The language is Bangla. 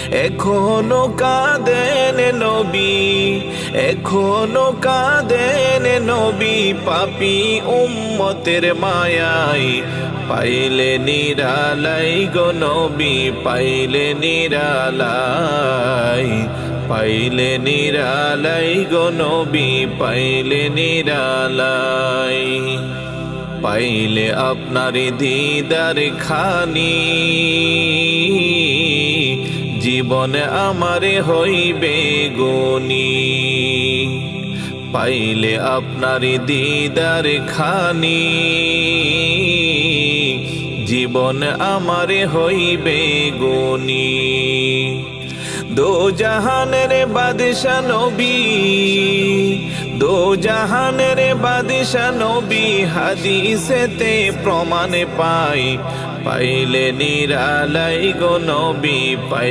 এখনো কাঁদেন নবী, এখনো কাঁদেন নবী, পাপী উম্মতের মায়ায় পাইলে নিরালাই গো নবী, পাইলে নিরালাই, পাইলে নিরালাই গো নবী, পাইলে নিরালাই। পাইলে আপনার দিদার খানি জীবন আমার হইবে গুনি, পাইলে আপনার দিদার খানি জীবন আমার হইবে গুনি। দো জাহানের বাদশা নবী, দো জাহানের বাদশা নবী, হাদিসেতে প্রমাণ পাই, পাইলে নিরালাই গো নবী, পাই